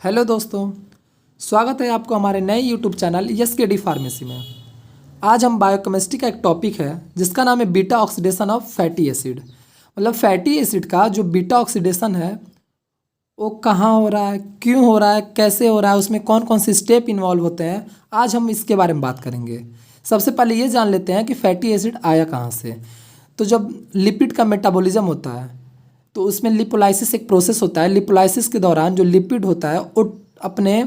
Hello दोस्तों, स्वागत है आपको हमारे नए यूट्यूब चैनल यस के डी फार्मेसी में। आज हम बायोकेमिस्ट्री का एक टॉपिक है जिसका नाम है beta oxidation of fatty acid. मतलब फैटी एसिड का जो बीटा ऑक्सीडेशन है वो कहाँ हो रहा है, क्यों हो रहा है, कैसे हो रहा है, उसमें कौन कौन से स्टेप इन्वॉल्व होते हैं। आज हम इसके बारे में बात करेंगे। सबसे पहले ये जान लेते हैं कि फैटी एसिड आया कहाँ से। तो जब लिपिड का मेटाबॉलिज्म होता है तो उसमें लिपोलाइसिस एक प्रोसेस होता है। लिपोलाइसिस के दौरान जो लिपिड होता है वो अपने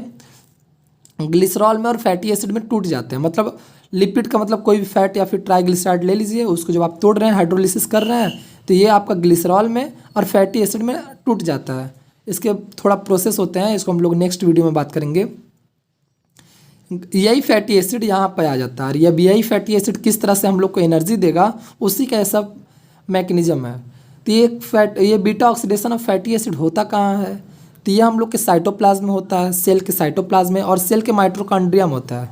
ग्लिसरॉल में और फैटी एसिड में टूट जाते हैं। मतलब लिपिड का मतलब कोई भी फैट या फिर ट्राइग्लिसराइड ले लीजिए, उसको जब आप तोड़ रहे हैं, हाइड्रोलिसिस कर रहे हैं, तो ये आपका ग्लिसरॉल में और फैटी एसिड में टूट जाता है। इसके थोड़ा प्रोसेस होते हैं, इसको हम लोग नेक्स्ट वीडियो में बात करेंगे। यही फैटी एसिड यहाँ पर आ जाता है और यही फैटी एसिड किस तरह से हम लोग को एनर्जी देगा, उसी का ऐसा मैकेनिज्म है। तो ये beta oxidation of fatty acid होता कहाँ है? तो ये हम लोग के साइटोप्लाज्म में होता है, सेल के साइटोप्लाज्म में और सेल के माइटोकॉन्ड्रिया में होता है।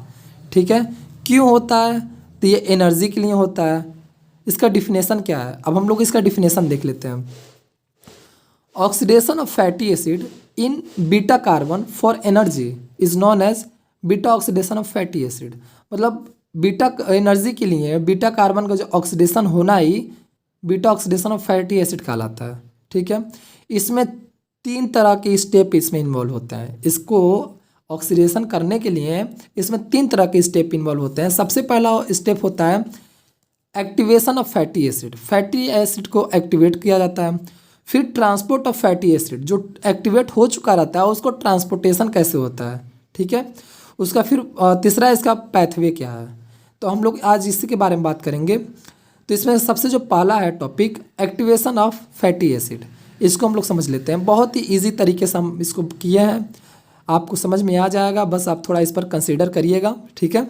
ठीक है, क्यों होता है? तो ये एनर्जी के लिए होता है। इसका डिफिनेशन क्या है? अब हम लोग इसका डिफिनेशन देख लेते हैं। Oxidation of fatty acid in beta carbon for energy is known as beta oxidation of fatty acid. मतलब बीटा एनर्जी के लिए बीटा कार्बन का जो ऑक्सीडेशन होना ही beta oxidation of fatty acid कहलाता है। ठीक है, इसमें 3 तरह के स्टेप इसमें इन्वॉल्व होते हैं। इसको ऑक्सीडेशन करने के लिए इसमें 3 तरह के स्टेप इन्वॉल्व होते हैं। सबसे पहला स्टेप होता है activation of fatty acid. Fatty acid को एक्टिवेट किया जाता है। फिर ट्रांसपोर्ट ऑफ फैटी एसिड, जो एक्टिवेट हो चुका रहता है उसको ट्रांसपोर्टेशन कैसे होता है। ठीक है, उसका फिर तीसरा इसका पैथवे क्या है। तो हम लोग आज इसी के बारे में बात करेंगे। तो इसमें सबसे जो पहला है topic activation of fatty acid, इसको हम लोग समझ लेते हैं। बहुत ही इजी तरीके से हम इसको किए हैं, आपको समझ में आ जाएगा, बस आप थोड़ा इस पर कंसीडर करिएगा। ठीक है,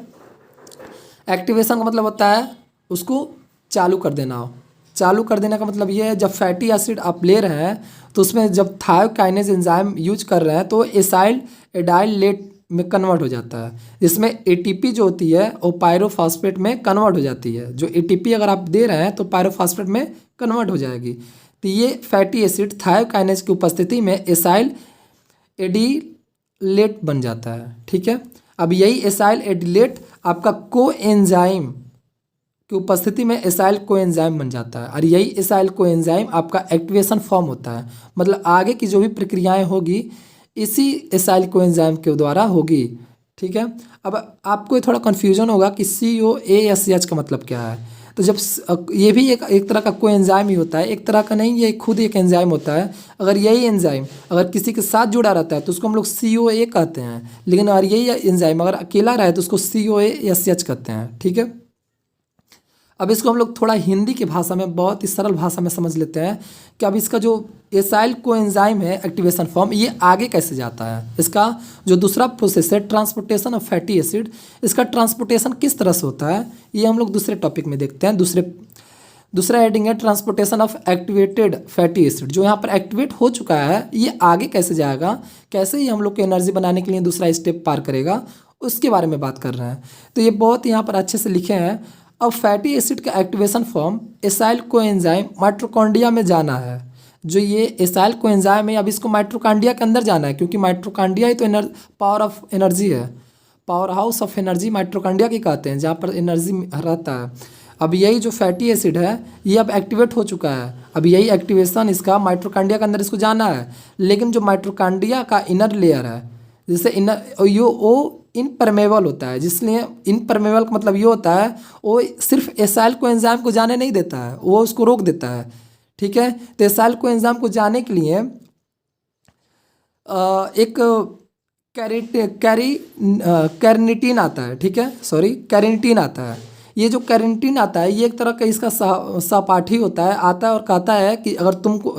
एक्टिवेशन का मतलब होता है उसको चालू कर देना। चालू कर देने का मतलब ये है जब फैटी एसिड आप ले रहे हैं तो उसमें जब थायोकाइनेज एंजाइम यूज कर रहे हैं तो एसाइल एडाइल लेट में कन्वर्ट हो जाता है, जिसमें एटीपी जो होती है वो पायरोफॉस्फेट में कन्वर्ट हो जाती है। जो एटीपी अगर आप दे रहे हैं तो पायरोफॉस्फेट में कन्वर्ट हो जाएगी। तो ये फैटी एसिड थायोकाइनेज की उपस्थिति में एसाइल एडिलेट बन जाता है। ठीक है, अब यही एसाइल एडिलेट आपका कोएंजाइम की उपस्थिति में एसाइल कोएंजाइम बन जाता है और यही एसाइल कोएंजाइम आपका एक्टिवेशन फॉर्म होता है। मतलब आगे की जो भी प्रक्रियाएं होगी इसी एसाइल कोएंजाइम के द्वारा होगी। ठीक है, अब आपको थोड़ा कन्फ्यूजन होगा कि COASH का मतलब क्या है। तो जब ये भी एक तरह का कोएंजाइम ही होता है, एक तरह का नहीं, ये खुद एक एंजाइम होता है। अगर यही एंजाइम अगर किसी के साथ जुड़ा रहता है तो उसको हम लोग COA कहते हैं, लेकिन अगर यही एंजाइम अगर अकेला रहे तो उसको COASH कहते हैं। ठीक है, अब इसको हम लोग थोड़ा हिंदी की भाषा में, बहुत ही सरल भाषा में समझ लेते हैं कि अब इसका जो एसाइल कोएंजाइम है एक्टिवेशन फॉर्म, ये आगे कैसे जाता है। इसका जो दूसरा प्रोसेस है ट्रांसपोर्टेशन ऑफ फैटी एसिड, इसका ट्रांसपोर्टेशन किस तरह से होता है ये हम लोग दूसरे टॉपिक में देखते हैं। दूसरा हेडिंग है transportation of activated fatty acid. जो यहाँ पर एक्टिवेट हो चुका है ये आगे कैसे जाएगा, कैसे ही हम लोग को एनर्जी बनाने के लिए दूसरा स्टेप पार करेगा, उसके बारे में बात कर रहे हैं। तो ये बहुत यहाँ पर अच्छे से लिखे हैं। अब फैटी एसिड का activation form acyl coenzyme mitochondria में जाना है। जो ये एसाइल कोएंजाइम है अब इसको माइटोकॉन्ड्रिया के अंदर जाना है, क्योंकि माइटोकॉन्ड्रिया ही तो पावर ऑफ एनर्जी है, power house of energy mitochondria की कहते हैं, जहाँ पर एनर्जी रहता है। अब यही जो फैटी एसिड है ये अब एक्टिवेट हो चुका है। अब यही एक्टिवेशन इसका माइटोकॉन्ड्रिया के अंदर इसको जाना है, लेकिन जो माइटोकॉन्ड्रिया का इनर लेयर है, जैसे इनर वो इनपरमेबल होता है। जिसलिए इनपरमेबल का मतलब ये होता है वो सिर्फ एसाइल कोएंजाइम को जाने नहीं देता है, वो उसको रोक देता है। ठीक है, तो एसाइल कोएंजाइम को जाने के लिए एक कैरिनिटीन आता है। ठीक है, सॉरी, कैरिनिटीन आता है। ये जो कैरिनिटीन आता है ये एक तरह का इसका सहपाठी होता है, आता है और कहता है कि अगर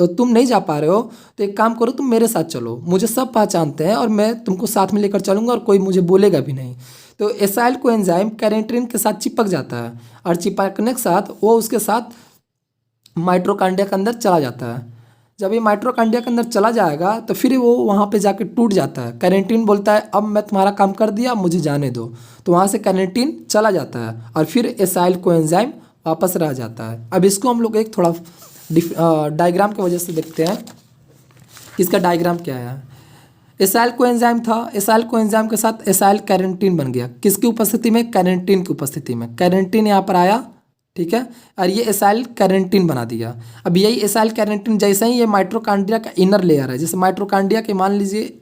तुम नहीं जा पा रहे हो तो एक काम करो, तुम मेरे साथ चलो, मुझे सब पहचानते हैं और मैं तुमको साथ में लेकर चलूँगा और कोई मुझे बोलेगा भी नहीं। तो एसाइल कोएंजाइम कैरिनिटीन के साथ चिपक जाता है और चिपकने के साथ वो उसके साथ माइटोकॉन्ड्रिया के अंदर चला जाता है। जब ये माइटोकॉन्ड्रिया के अंदर चला जाएगा तो फिर वो वहाँ पे जाके टूट जाता है। कैरेनिटीन बोलता है अब मैं तुम्हारा काम कर दिया, मुझे जाने दो। तो वहाँ से कैरेनिटीन चला जाता है और फिर एसाइल कोएंजाइम वापस रह जाता है। अब इसको हम लोग एक थोड़ा डायग्राम की वजह से देखते हैं कि इसका डायग्राम क्या है। एसाइल कोएंजाइम था, एसाइल कोएंजाइम के साथ एसाइल कैरेंटीन बन गया, किसकी उपस्थिति में? कैरेंटीन की उपस्थिति में। कैरेंटीन यहाँ पर आया, ठीक है, और ये एसाइल कैरेंटीन बना दिया। अब यही एसाइल कैरेंटीन जैसे ही ये माइट्रोकांड्रिया का इनर लेयर है, जैसे माइट्रोकांड्रिया के मान लीजिए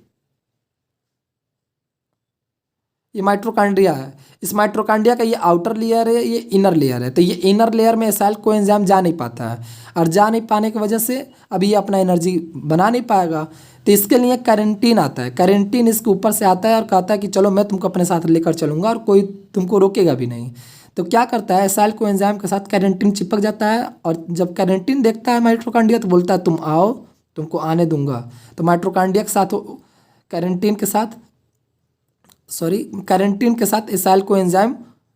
ये माइट्रोकांड्रिया है, इस माइट्रोकांड्रिया का ये आउटर लेयर है, ये इनर लेयर है, तो ये इनर लेयर में एसाइल कोएंजाइम जा नहीं पाता है, और जा नहीं पाने की वजह से अब ये अपना एनर्जी बना नहीं पाएगा, तो इसके लिए कैरेंटीन आता है। कैरेंटीन इसके ऊपर से आता है और कहता है कि चलो मैं तुमको अपने साथ लेकर चलूँगा और कोई तुमको रोकेगा भी नहीं। तो क्या करता है, एसाइल कोएंजाइम के साथ कैरेंटीन चिपक जाता है, और जब कैरेंटीन देखता है माइट्रोकांड्रिया तो बोलता है तुम आओ, तुमको आने दूंगा। तो माइट्रोकांड्रिया के साथ कैरेंटीन के साथ कैरेंटीन के साथ एसाइल कोएंजाइम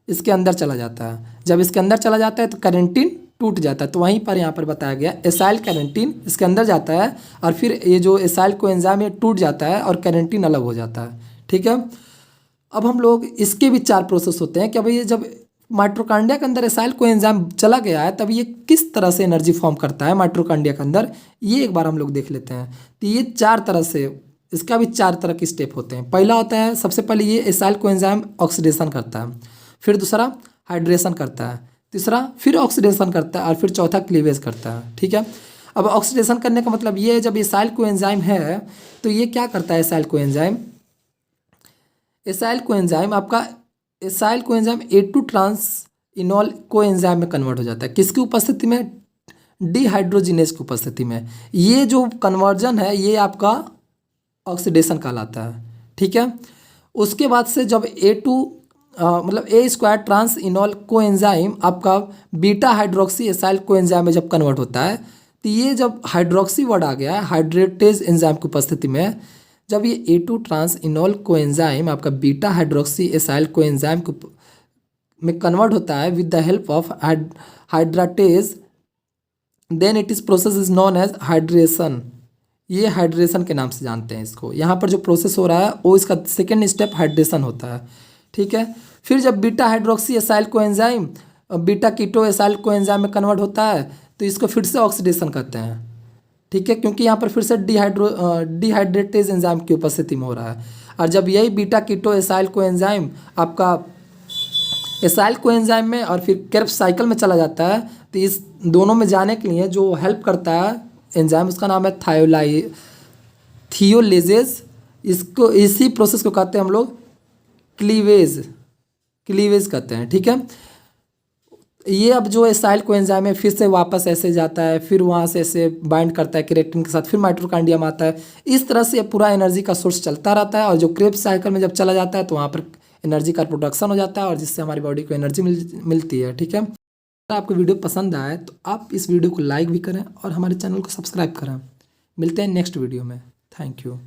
इसके अंदर चला जाता है। जब इसके अंदर चला जाता है तो कैरेंटीन टूट जाता है। तो वहीं पर यहाँ पर बताया गया एसाइल कैरेंटीन इसके अंदर जाता है और फिर ये जो एसाइल कोएंजाइम ये टूट जाता है और कैरेंटीन अलग हो जाता है। ठीक है, अब हम लोग इसके भी 4 प्रोसेस होते हैं कि भाई ये जब माइट्रोकांड्रिया के अंदर एसाइल कोएंजाइम चला गया है तब ये किस तरह से एनर्जी फॉर्म करता है माइट्रोकांड्रिया के अंदर, ये एक बार हम लोग देख लेते हैं। तो ये 4 तरह से, इसका भी 4 तरह के स्टेप होते हैं। पहला होता है, सबसे पहले ये एसाइल कोएंजाइम ऑक्सीडेशन करता है, फिर दूसरा हाइड्रेशन करता है, तीसरा फिर ऑक्सीडेशन करता है और फिर चौथा क्लीवेज करता है। ठीक है, अब ऑक्सीडेशन करने का मतलब ये है जब एसाइल कोएंजाइम है तो ये क्या करता है, एसाइल कोएंजाइम आपका acyl coenzyme A2 trans enol coenzyme में कन्वर्ट हो जाता है। किसकी उपस्थिति में? डिहाइड्रोजिनेज की उपस्थिति में। ये जो कन्वर्जन है ये आपका ऑक्सीडेशन कहलाता है। ठीक है, उसके बाद से जब मतलब A² ट्रांस इनॉल कोएंजाइम आपका बीटा हाइड्रोक्सी एसाइल कोएंजाइम में जब कन्वर्ट होता है तो ये जब हाइड्रोक्सी वर्ड आ गया है हाइड्रेटेज एंजाइम की उपस्थिति में, जब ये A2 ट्रांस इनॉल कोएंजाइम आपका बीटा हाइड्रोक्सी एसाइल कोएंजाइम में कन्वर्ट होता है with the help of hydratase, then it is process is known as hydration. ये हाइड्रेशन के नाम से जानते हैं इसको। यहाँ पर जो प्रोसेस हो रहा है वो इसका सेकेंड स्टेप हाइड्रेशन होता है। ठीक है, फिर जब beta hydroxy acyl coenzyme beta keto acyl coenzyme में कन्वर्ट होता है तो इसको फिर से ऑक्सीडेशन कहते हैं। ठीक है, क्योंकि यहाँ पर फिर से डिहाइड्रेटेज एंजाइम की उपस्थिति में हो रहा है। और जब यही बीटा कीटो एसाइल कोएंजाइम आपका एसाइल कोएंजाइम में और फिर क्रेब्स साइकिल में चला जाता है तो इस दोनों में जाने के लिए जो हेल्प करता है एंजाइम उसका नाम है थियोलेजेज। इसको इसी प्रोसेस को कहते हैं हम लोग क्लीवेज कहते हैं। ठीक है, ये अब जो एसाइल कोएंजाइम है फिर से वापस ऐसे जाता है, फिर वहाँ से ऐसे बाइंड करता है केरेटिन के साथ, फिर माइट्रोकांड्रिया में आता है। इस तरह से पूरा एनर्जी का सोर्स चलता रहता है और जो क्रेब्स साइकिल में जब चला जाता है तो वहाँ पर एनर्जी का प्रोडक्शन हो जाता है और जिससे हमारी बॉडी को एनर्जी मिलती है। ठीक है, अगर आपको वीडियो पसंद आए तो आप इस वीडियो को लाइक भी करें और हमारे चैनल को सब्सक्राइब करें। मिलते हैं नेक्स्ट वीडियो में। Thank you.